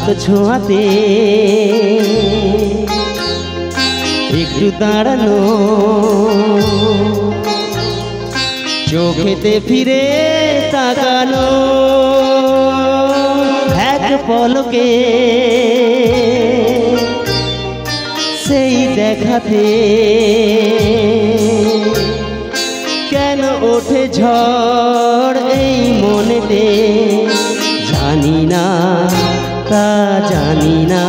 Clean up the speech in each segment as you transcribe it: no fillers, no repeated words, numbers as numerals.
আলতো ছোঁয়াতে একটু দাঁড়ানো, চোখেতে ফিরে তাকানো, এক পলকে সেই দেখাতে কেন ওঠে ঝড় এই মনেতে, জানি না তা জানি না।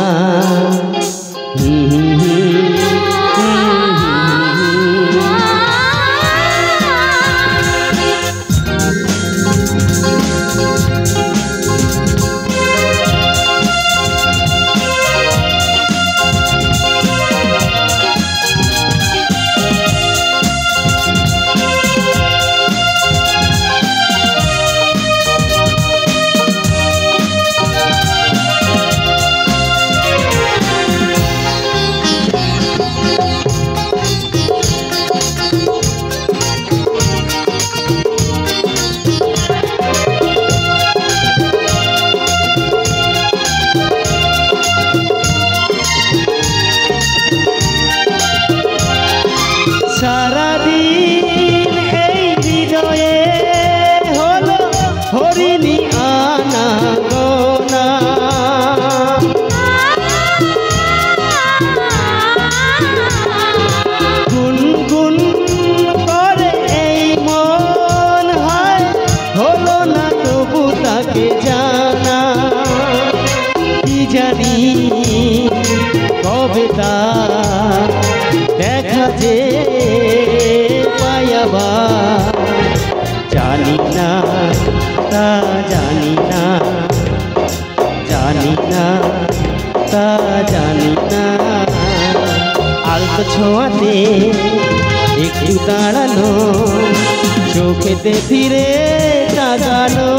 সারাদিন এই হৃদয়ে হলো হরিণী আনা গোনা, গুনগুন করে এই মন, হায় হলো না তবু তাকে জানা। কি জানি কবে তা দেখা যে পায়াবা, জানি না তা জানি না, জানি না তা জানি না। আলতো ছোঁয়াতে একটু দাঁড়ানো, চোখেতে ফিরে তাকানো,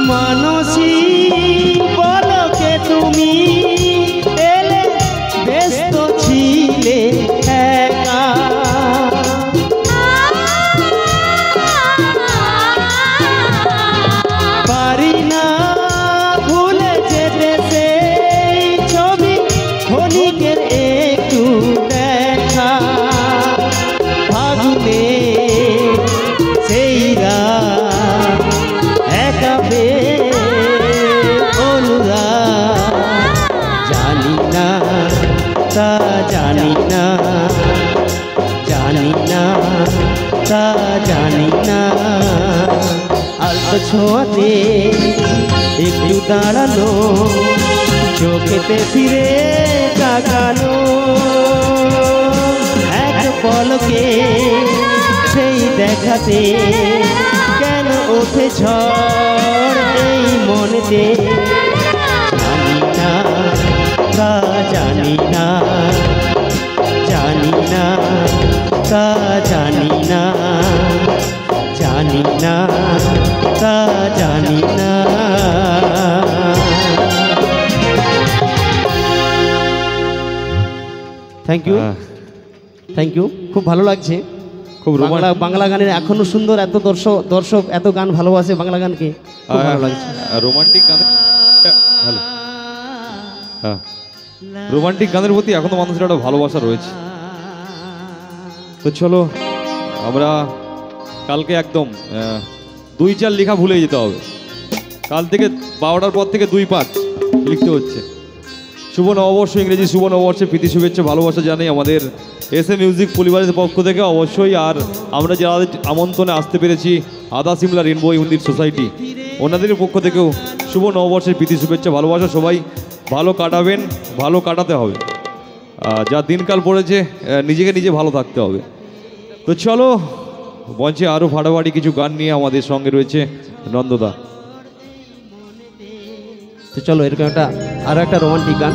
মানসী বলকে তুমি এলে, ব্যস্ত ছিলে একা, পারি না ভুলে যেতে সেই ছবি, ক্ষণিকের একটু দেখা, ফাগুনে সেই রাত একা জানি না তা জানি না, জানি না তা জানি না। আলতো ছোঁয়াতে একটু দাঁড়ানো, চোখেতে ফিরে তাকানো, এক পলকে সেই দেখাতে কেন ওঠে ঝড় এই মনেতে, জানি না তা জানি না, জানি না তা জানি না, জানি না তা জানি না। থ্যাংক ইউ, থ্যাংক ইউ, খুব ভালো লাগছে। খুব বাংলা গানের এখনো সুন্দর, এত দর্শক এত গান ভালোবাসে বাংলা গানকে, খুব ভালো লাগছে। রোমান্টিক গান ভালো, হ্যাঁ রোমান্টিক গানের প্রতি এখনো মানুষের একটা ভালোবাসা রয়েছে। তো চলো আমরা কালকে একদম 2-4 লেখা ভুলে যেতে হবে, কাল থেকে 12টার পর থেকে 2-5 লিখতে হচ্ছে। শুভ নববর্ষ, ইংরেজি শুভ নববর্ষে প্রীতি শুভেচ্ছা ভালোবাসা জানাই আমাদের এস এ মিউজিক পরিবারের পক্ষ থেকে অবশ্যই। আর আমরা যারা আমন্ত্রণে আসতে পেরেছি আদা সিমলা রেনবো মন্দির সোসাইটি, ওনাদের পক্ষ থেকেও শুভ নববর্ষের প্রীতি শুভেচ্ছা ভালোবাসা। সবাই ভালো কাটাবেন, ভালো কাটাতে হবে। যা দিনকাল পড়েছে নিজেকে নিজে ভালো থাকতে হবে। তো চলো মঞ্চে আরও ফাটাফাটি কিছু গান নিয়ে আমাদের সঙ্গে রয়েছে নন্দদা। তো চলো এরকম আরো একটা রোমান্টিক গান।